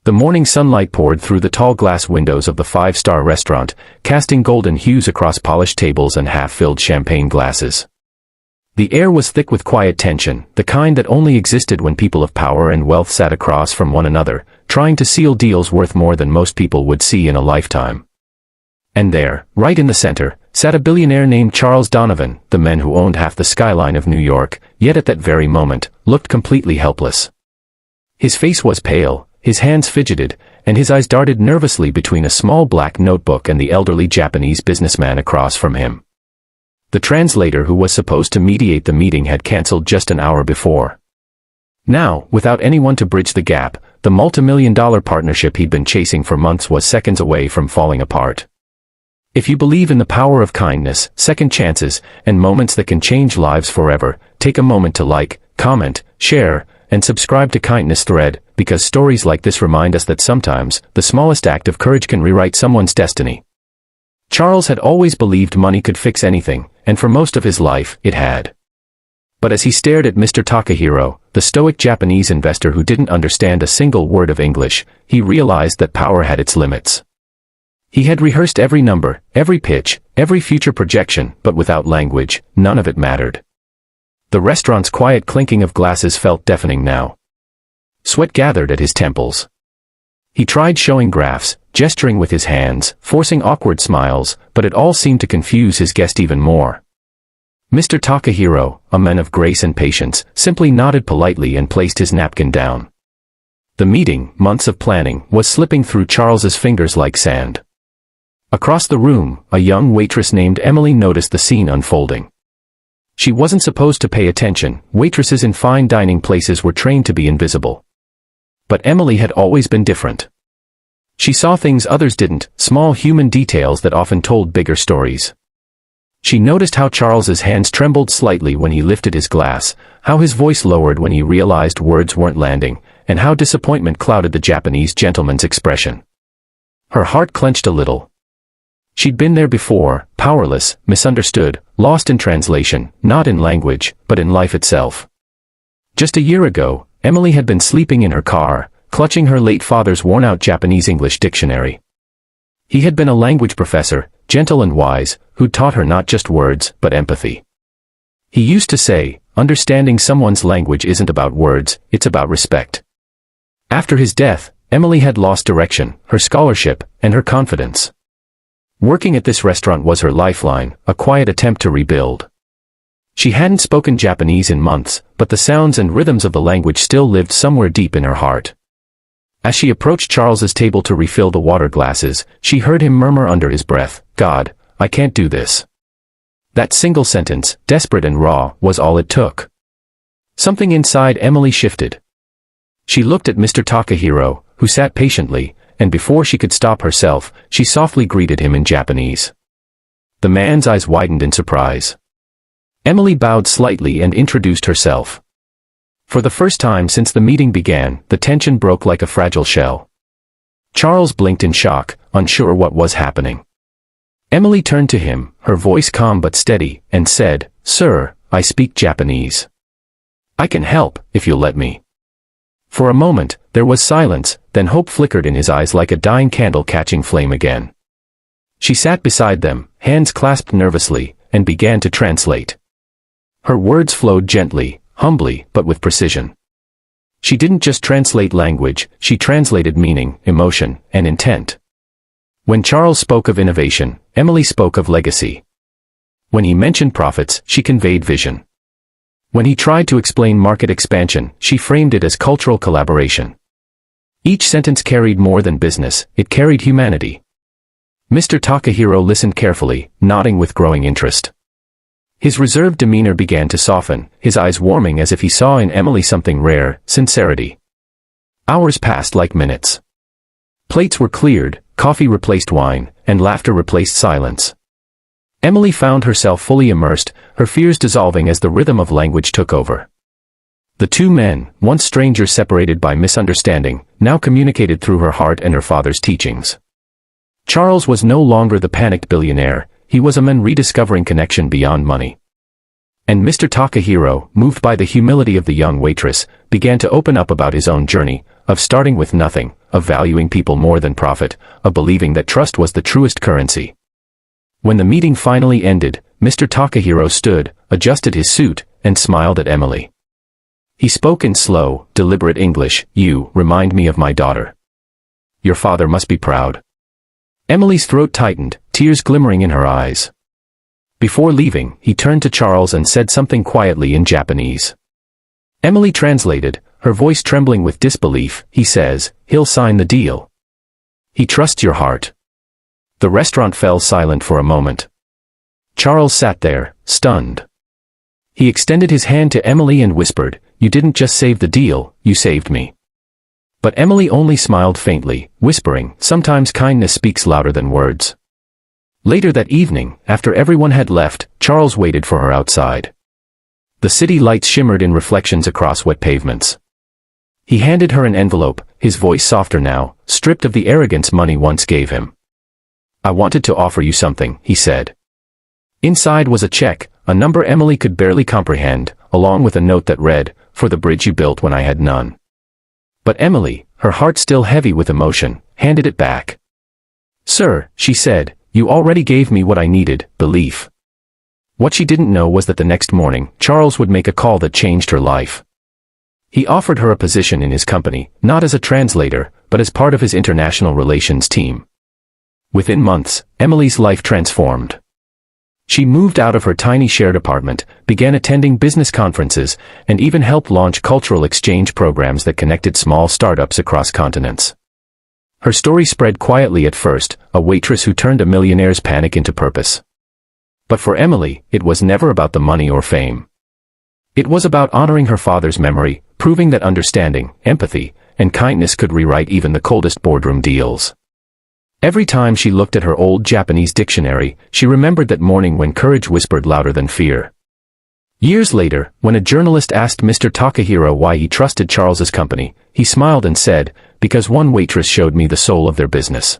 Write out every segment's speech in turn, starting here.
The morning sunlight poured through the tall glass windows of the five-star restaurant, casting golden hues across polished tables and half-filled champagne glasses. The air was thick with quiet tension, the kind that only existed when people of power and wealth sat across from one another, trying to seal deals worth more than most people would see in a lifetime. And there, right in the center, sat a billionaire named Charles Donovan, the man who owned half the skyline of New York, yet at that very moment, looked completely helpless. His face was pale, his hands fidgeted, and his eyes darted nervously between a small black notebook and the elderly Japanese businessman across from him. The translator who was supposed to mediate the meeting had cancelled just an hour before. Now, without anyone to bridge the gap, the multi-million-dollar partnership he'd been chasing for months was seconds away from falling apart. If you believe in the power of kindness, second chances, and moments that can change lives forever, take a moment to like, comment, share, and subscribe to Kindness Thread, because stories like this remind us that sometimes, the smallest act of courage can rewrite someone's destiny. Charles had always believed money could fix anything, and for most of his life, it had. But as he stared at Mr. Takahiro, the stoic Japanese investor who didn't understand a single word of English, he realized that power had its limits. He had rehearsed every number, every pitch, every future projection, but without language, none of it mattered. The restaurant's quiet clinking of glasses felt deafening now. Sweat gathered at his temples. He tried showing graphs, gesturing with his hands, forcing awkward smiles, but it all seemed to confuse his guest even more. Mr. Takahiro, a man of grace and patience, simply nodded politely and placed his napkin down. The meeting, months of planning, was slipping through Charles's fingers like sand. Across the room, a young waitress named Emily noticed the scene unfolding. She wasn't supposed to pay attention, waitresses in fine dining places were trained to be invisible. But Emily had always been different. She saw things others didn't, small human details that often told bigger stories. She noticed how Charles's hands trembled slightly when he lifted his glass, how his voice lowered when he realized words weren't landing, and how disappointment clouded the Japanese gentleman's expression. Her heart clenched a little. She'd been there before, powerless, misunderstood, lost in translation, not in language, but in life itself. Just a year ago, Emily had been sleeping in her car, clutching her late father's worn-out Japanese-English dictionary. He had been a language professor, gentle and wise, who'd taught her not just words, but empathy. He used to say, understanding someone's language isn't about words, it's about respect. After his death, Emily had lost direction, her scholarship, and her confidence. Working at this restaurant was her lifeline, a quiet attempt to rebuild. She hadn't spoken Japanese in months, but the sounds and rhythms of the language still lived somewhere deep in her heart. As she approached Charles's table to refill the water glasses, she heard him murmur under his breath, "God, I can't do this." That single sentence, desperate and raw, was all it took. Something inside Emily shifted. She looked at Mr. Takahiro, who sat patiently, and before she could stop herself, she softly greeted him in Japanese. The man's eyes widened in surprise. Emily bowed slightly and introduced herself. For the first time since the meeting began, the tension broke like a fragile shell. Charles blinked in shock, unsure what was happening. Emily turned to him, her voice calm but steady, and said, "Sir, I speak Japanese. I can help, if you'll let me." For a moment, there was silence, then hope flickered in his eyes like a dying candle catching flame again. She sat beside them, hands clasped nervously, and began to translate. Her words flowed gently, humbly, but with precision. She didn't just translate language, she translated meaning, emotion, and intent. When Charles spoke of innovation, Emily spoke of legacy. When he mentioned profits, she conveyed vision. When he tried to explain market expansion, she framed it as cultural collaboration. Each sentence carried more than business, it carried humanity. Mr. Takahiro listened carefully, nodding with growing interest. His reserved demeanor began to soften, his eyes warming as if he saw in Emily something rare, sincerity. Hours passed like minutes. Plates were cleared, coffee replaced wine, and laughter replaced silence. Emily found herself fully immersed, her fears dissolving as the rhythm of language took over. The two men, once strangers separated by misunderstanding, now communicated through her heart and her father's teachings. Charles was no longer the panicked billionaire, he was a man rediscovering connection beyond money. And Mr. Takahiro, moved by the humility of the young waitress, began to open up about his own journey, of starting with nothing, of valuing people more than profit, of believing that trust was the truest currency. When the meeting finally ended, Mr. Takahiro stood, adjusted his suit, and smiled at Emily. He spoke in slow, deliberate English. "You remind me of my daughter. Your father must be proud." Emily's throat tightened, tears glimmering in her eyes. Before leaving, he turned to Charles and said something quietly in Japanese. Emily translated, her voice trembling with disbelief. "He says, he'll sign the deal. He trusts your heart." The restaurant fell silent for a moment. Charles sat there, stunned. He extended his hand to Emily and whispered, "You didn't just save the deal, you saved me." But Emily only smiled faintly, whispering, "Sometimes kindness speaks louder than words." Later that evening, after everyone had left, Charles waited for her outside. The city lights shimmered in reflections across wet pavements. He handed her an envelope, his voice softer now, stripped of the arrogance money once gave him. "I wanted to offer you something," he said. Inside was a check, a number Emily could barely comprehend, along with a note that read, "For the bridge you built when I had none." But Emily, her heart still heavy with emotion, handed it back. "Sir," she said, "you already gave me what I needed, belief." What she didn't know was that the next morning, Charles would make a call that changed her life. He offered her a position in his company, not as a translator, but as part of his international relations team. Within months, Emily's life transformed. She moved out of her tiny shared apartment, began attending business conferences, and even helped launch cultural exchange programs that connected small startups across continents. Her story spread quietly at first, a waitress who turned a millionaire's panic into purpose. But for Emily, it was never about the money or fame. It was about honoring her father's memory, proving that understanding, empathy, and kindness could rewrite even the coldest boardroom deals. Every time she looked at her old Japanese dictionary, she remembered that morning when courage whispered louder than fear. Years later, when a journalist asked Mr. Takahiro why he trusted Charles's company, he smiled and said, "Because one waitress showed me the soul of their business."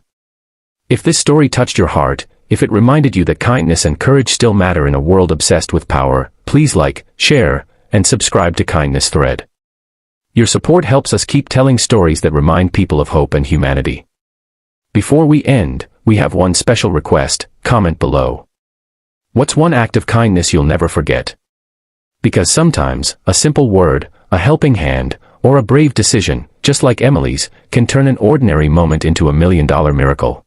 If this story touched your heart, if it reminded you that kindness and courage still matter in a world obsessed with power, please like, share, and subscribe to Kindness Thread. Your support helps us keep telling stories that remind people of hope and humanity. Before we end, we have one special request. Comment below. What's one act of kindness you'll never forget? Because sometimes, a simple word, a helping hand, or a brave decision, just like Emily's, can turn an ordinary moment into $1 million miracle.